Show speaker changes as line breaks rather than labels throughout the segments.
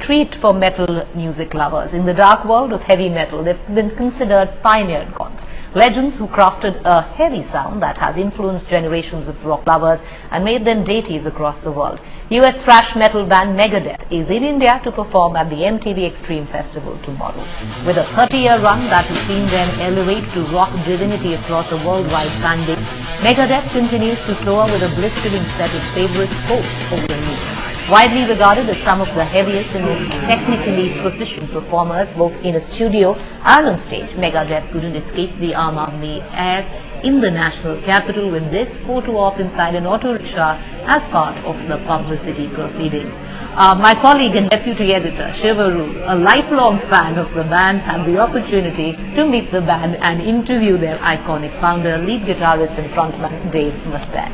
Treat for metal music lovers. In the dark world of heavy metal, they've been considered pioneer gods, legends who crafted a heavy sound that has influenced generations of rock lovers and made them deities across the world. US thrash metal band Megadeth is in India to perform at the MTV Extreme Festival tomorrow. With a 30-year run that has seen them elevate to rock divinity across a worldwide fan base, Megadeth continues to tour with a blistering set of favorites both over the years. Widely regarded as some of the heaviest and most technically proficient performers both in a studio and on stage, Megadeth couldn't escape the arm of the air in the national capital with this photo op inside an auto rickshaw as part of the publicity proceedings. My colleague and deputy editor, Shivaru, a lifelong fan of the band, had the opportunity to meet the band and interview their iconic founder, lead guitarist and frontman Dave Mustaine.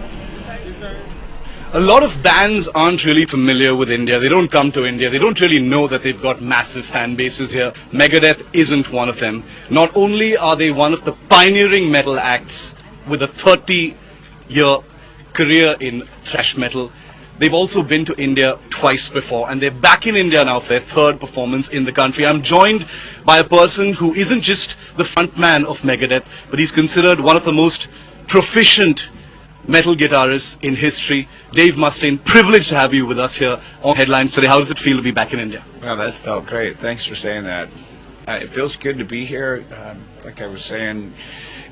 A lot of bands aren't really familiar with India. They don't come to India. They don't really know that they've got massive fan bases here. Megadeth isn't one of them. Not only are they one of the pioneering metal acts with a 30-year career in thrash metal, they've also been to India twice before, and they're back in India now for their third performance in the country. I'm joined by a person who isn't just the front man of Megadeth, but he's considered one of the most proficient metal guitarists in history. Dave Mustaine, privileged to have you with us here on Headlines today. How does it feel to be back in India?
Well, that felt great. Thanks for saying that. It feels good to be here. Like I was saying,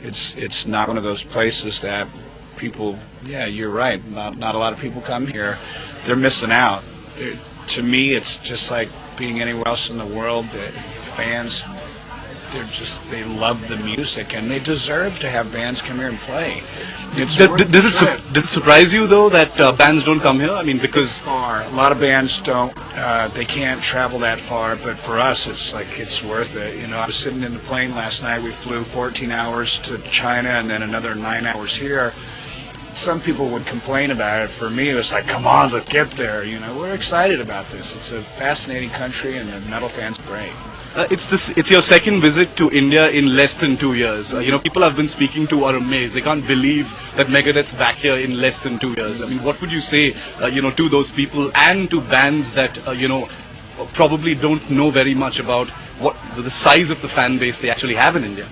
it's not one of those places that people, yeah, you're right, not a lot of people come here. They're missing out. To me, it's just like being anywhere else in the world. Fans, they love the music, and they deserve to have bands come here and play.
Does it surprise you though that bands don't come here? I mean, because
a lot of bands don't, they can't travel that far, but for us it's worth it. You know, I was sitting in the plane last night. We flew 14 hours to China and then another 9 hours here. Some people would complain about it. For me, it was like, come on, let's get there. You know, we're excited about this. It's a fascinating country, and the metal fans are great.
It's your second visit to India in less than 2 years. You know, people I've been speaking to are amazed. They can't believe that Megadeth's back here in less than 2 years. I mean, what would you say, to those people and to bands that, probably don't know very much about what the size of the fan base they actually have in India?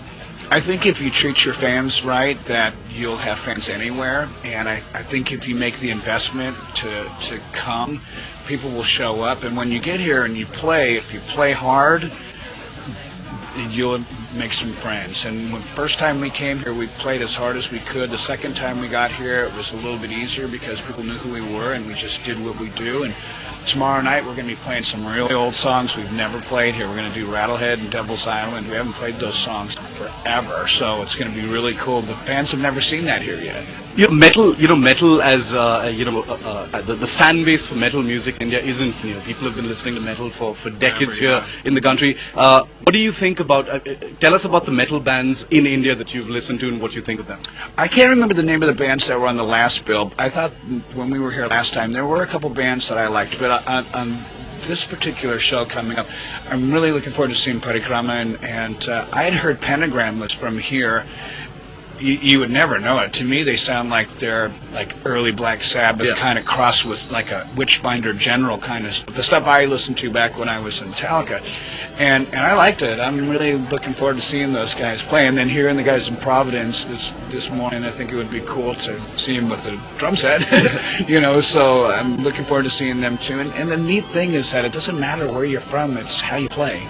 I think if you treat your fans right, that you'll have fans anywhere. And I think if you make the investment to come, people will show up. And when you get here and you play, if you play hard, you'll make some friends. And when first time we came here, we played as hard as we could. The second time we got here, it was a little bit easier because people knew who we were and we just did what we do. And tomorrow night we're going to be playing some really old songs we've never played here. We're going to do Rattlehead and Devil's Island. We haven't played those songs forever, so it's going to be really cool. The fans have never seen that here yet.
Metal as the fan base for metal music in India isn't new. People have been listening to metal for decades here in the country. What do you think about? Tell us about the metal bands in India that you've listened to and what you think of them.
I can't remember the name of the bands that were on the last bill. I thought when we were here last time there were a couple bands that I liked, but on this particular show coming up, I'm really looking forward to seeing Parikrama, and I had heard Pentagram was from here. You would never know it. To me, they sound like they're like early Black Sabbath, kind of crossed with like a Witchfinder General kind of stuff. The stuff I listened to back when I was in Metallica, and I liked it. I'm really looking forward to seeing those guys play. And then hearing the guys in Providence this morning, I think it would be cool to see them with a drum set. So I'm looking forward to seeing them too. And the neat thing is that it doesn't matter where you're from; it's how you play.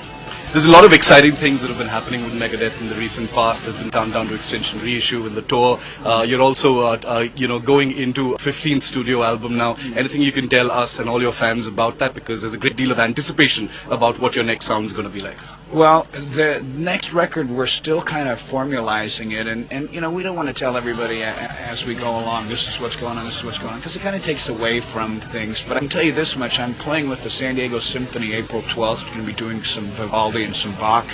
There's a lot of exciting things that have been happening with Megadeth in the recent past. There's been Countdown to Extinction reissue with the tour. You're also, going into a 15th studio album now. Anything you can tell us and all your fans about that? Because there's a great deal of anticipation about what your next sound is going to be like.
Well, the next record, we're still kind of formalizing it, and we don't want to tell everybody as we go along, this is what's going on, because it kind of takes away from things. But I can tell you this much, I'm playing with the San Diego Symphony April 12th. We're going to be doing some Vivaldi and some Bach,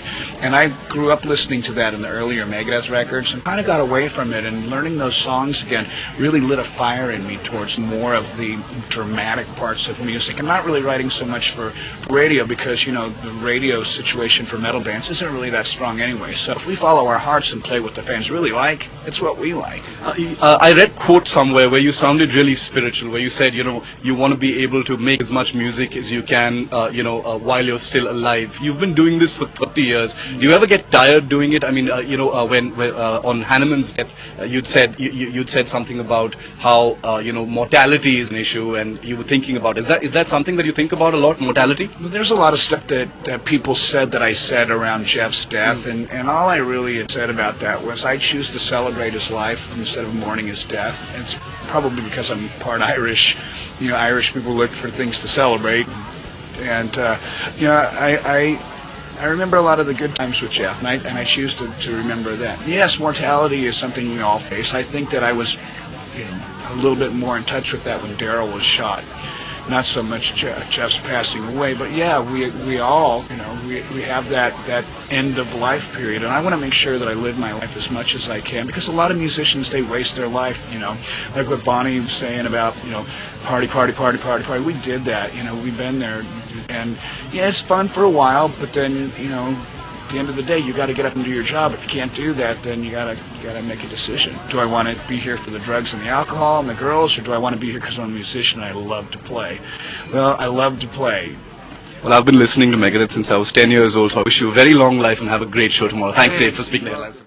and I grew up listening to that in the earlier Megadeth records and kind of got away from it, and learning those songs again really lit a fire in me towards more of the dramatic parts of music. I'm not really writing so much for radio because, the radio situation appreciation for metal bands isn't really that strong anyway. So if we follow our hearts and play what the fans really like, it's what we like.
I read quote somewhere where you sounded really spiritual, where you said, you want to be able to make as much music as you can, while you're still alive. You've been doing this for 30 years. Do you ever get tired doing it? I mean, when on Hanneman's death, you'd said something about how mortality is an issue, and you were thinking about is that something that you think about a lot, mortality?
Well, there's a lot of stuff that people said that I said around Jeff's death, and all I really had said about that was I choose to celebrate his life instead of mourning his death. It's probably because I'm part Irish. Irish people look for things to celebrate, and I remember a lot of the good times with Jeff, and I choose to remember that. Yes, mortality is something we all face. I think that I was a little bit more in touch with that when Daryl was shot. Not so much Jeff's passing away, but yeah, we all, we have that end of life period, and I want to make sure that I live my life as much as I can, because a lot of musicians, they waste their life, like what Bonnie was saying about, party, party, party, party, party. We did that, we've been there, and yeah, it's fun for a while, but then, at the end of the day, you got to get up and do your job. If you can't do that, then you got to make a decision. Do I want to be here for the drugs and the alcohol and the girls, or do I want to be here because I'm a musician and I love to play? Well, I love to play.
Well, I've been listening to Megadeth since I was 10 years old, so I wish you a very long life and have a great show tomorrow. Thanks, Dave, for speaking to us.